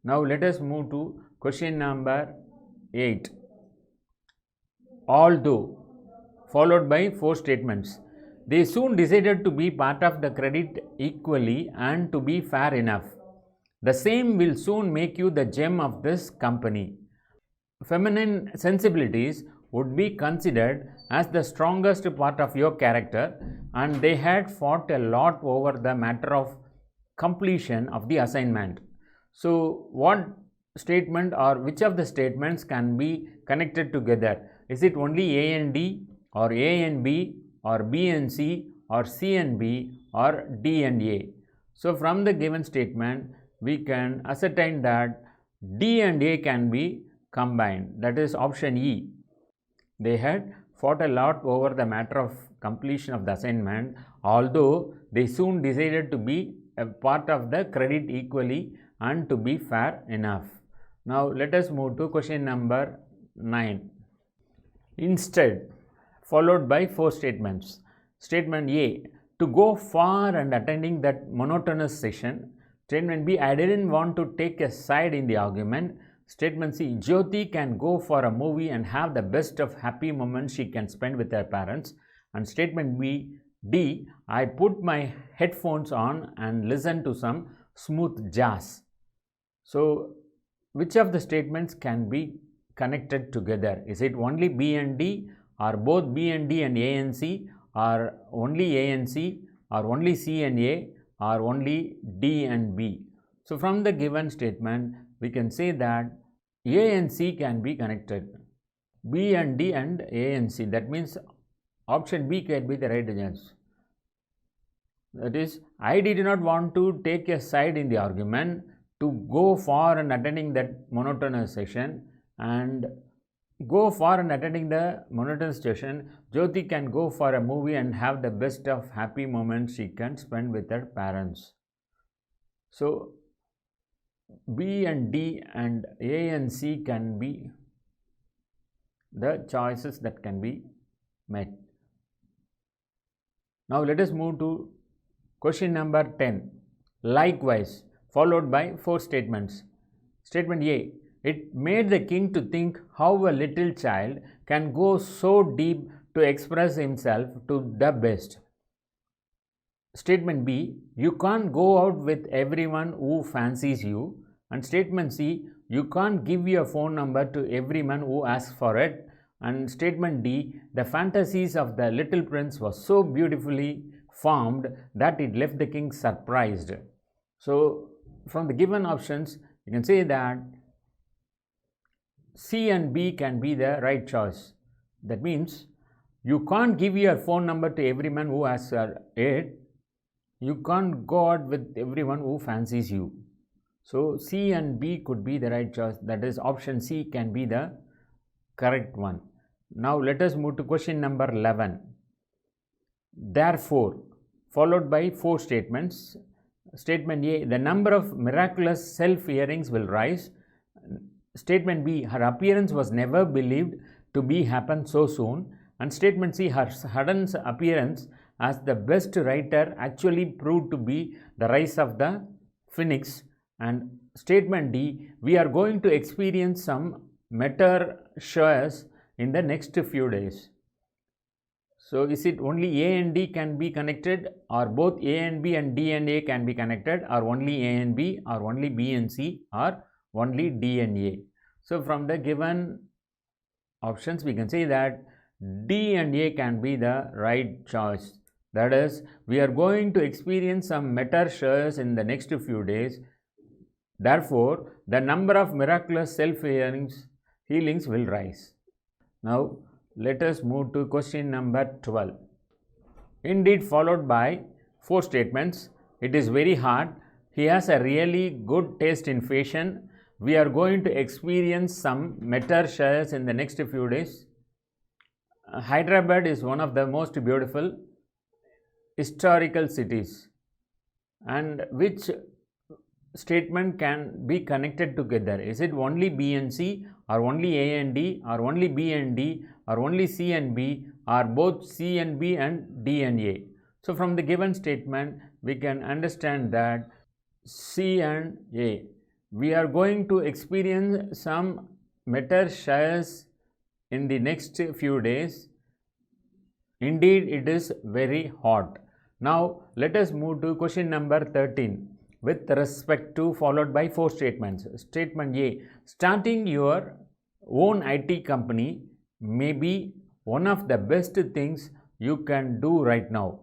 Now let us move to question number 8. Although, followed by 4 statements. They soon decided to be part of the credit equally and to be fair enough. The same will soon make you the gem of this company. Feminine sensibilities would be considered as the strongest part of your character, and they had fought a lot over the matter of completion of the assignment. So, what statement or which of the statements can be connected together? Is it only A and D, or A and B, or B and C, or C and B, or D and A? So, from the given statement, we can ascertain that D and A can be combined, that is option E. They had fought a lot over the matter of completion of the assignment, although they soon decided to be a part of the credit equally and to be fair enough. Now let us move to question number 9. Instead, followed by 4 statements. Statement A, to go far and attending that monotonous session. Statement B, I didn't want to take a side in the argument. Statement C, Jyoti can go for a movie and have the best of happy moments she can spend with her parents. And statement D, I put my headphones on and listen to some smooth jazz. So, which of the statements can be connected together? Is it only B and D, or both B and D and A and C, or only A and C, or only C and A, or only D and B? So, from the given statement, we can say that A and C can be connected. B and D and A and C. That means option B can be the right answer. That is, I did not want to take a side in the argument, to go far and attending that monotonous session, and go far and attending the monotonous session. Jyoti can go for a movie and have the best of happy moments she can spend with her parents. So, B and D and A and C can be the choices that can be made. Now let us move to question number 10. Likewise, followed by 4 statements. Statement A, it made the king to think how a little child can go so deep to express himself to the best. Statement B, you can't go out with everyone who fancies you. And statement C, you can't give your phone number to everyone who asks for it. And statement D, the fantasies of the little prince was so beautifully formed that it left the king surprised. So, from the given options, you can say that C and B can be the right choice. That means, you can't give your phone number to everyone who asks for it. You can't go out with everyone who fancies you. So, C and B could be the right choice, that is option C can be the correct one. Now, let us move to question number 11. Therefore, followed by 4 statements. Statement A, the number of miraculous self-hearings will rise. Statement B, her appearance was never believed to be happen so soon. And statement C, her sudden appearance as the best writer actually proved to be the rise of the phoenix. And statement D, we are going to experience some meteors in the next few days. So, is it only A and D can be connected, or both A and B and D and A can be connected, or only A and B, or only B and C, or only D and A? So, from the given options, we can say that D and A can be the right choice. That is, we are going to experience some meteors in the next few days. Therefore, the number of miraculous self-healings will rise. Now, let us move to question number 12. Indeed, followed by 4 statements. It is very hard. He has a really good taste in fashion. We are going to experience some meteors in the next few days. Hyderabad is one of the most beautiful historical cities. And which statement can be connected together? Is it only B and C, or only A and D, or only B and D, or only C and B, or both C and B and D and A? So, from the given statement, we can understand that C and A. we are going to experience some meteor showers in the next few days. Indeed, it is very hot. Now, let us move to question number 13 with respect to, followed by 4 statements. Statement A, starting your own IT company may be one of the best things you can do right now.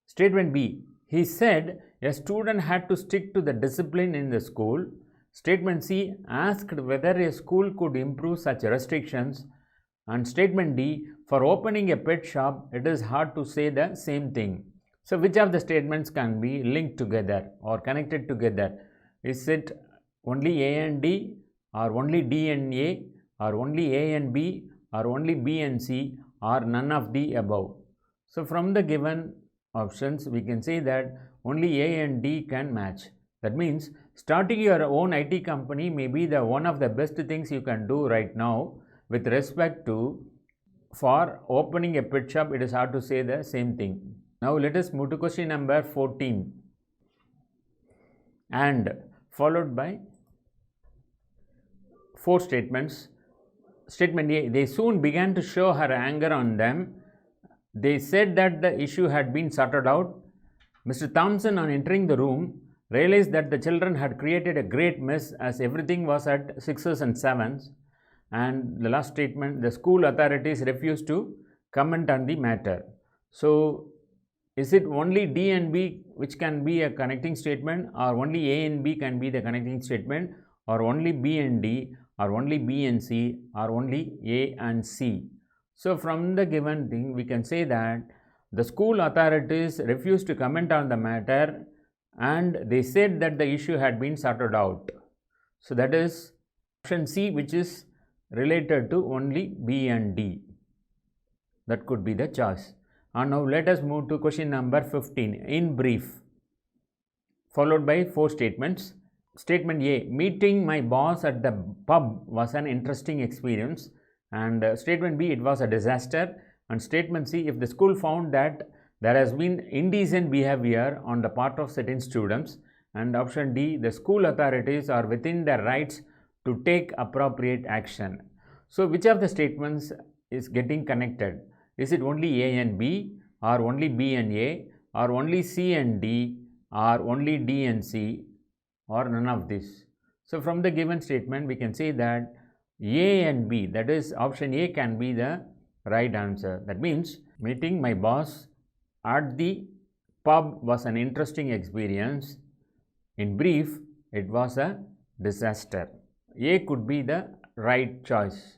Statement B, he said a student had to stick to the discipline in the school. Statement C, asked whether a school could improve such restrictions. And statement D, for opening a pet shop, it is hard to say the same thing. So, which of the statements can be linked together or connected together? Is it only A and D, or only D and A, or only A and B, or only B and C, or none of the above? So, from the given options, we can say that only A and D can match. That means starting your own IT company may be the one of the best things you can do right now. With respect to, for opening a pet shop, it is hard to say the same thing. Now let us move to question number 14 and followed by 4 statements. Statement A, they soon began to show her anger on them. They said that the issue had been sorted out. Mr. Thompson, on entering the room, realized that the children had created a great mess as everything was at 6s and 7s. And the last statement, the school authorities refused to comment on the matter. So, is it only D and B which can be a connecting statement, or only A and B can be the connecting statement, or only B and D, or only B and C, or only A and C? So, from the given thing, we can say that the school authorities refused to comment on the matter and they said that the issue had been sorted out. So, that is option C, which is related to only B and D. That could be the choice. And now let us move to question number 15 in brief, followed by 4 statements. Statement A, meeting my boss at the pub was an interesting experience. And statement B, it was a disaster. And statement C, if the school found that there has been indecent behavior on the part of certain students. And option D, the school authorities are within their rights to take appropriate action. So, which of the statements is getting connected? Is it only A and B, or only B and A, or only C and D, or only D and C, or none of this? So, from the given statement, we can say that A and B, that is option A, can be the right answer. That means meeting my boss at the pub was an interesting experience. In brief, it was a disaster. A could be the right choice.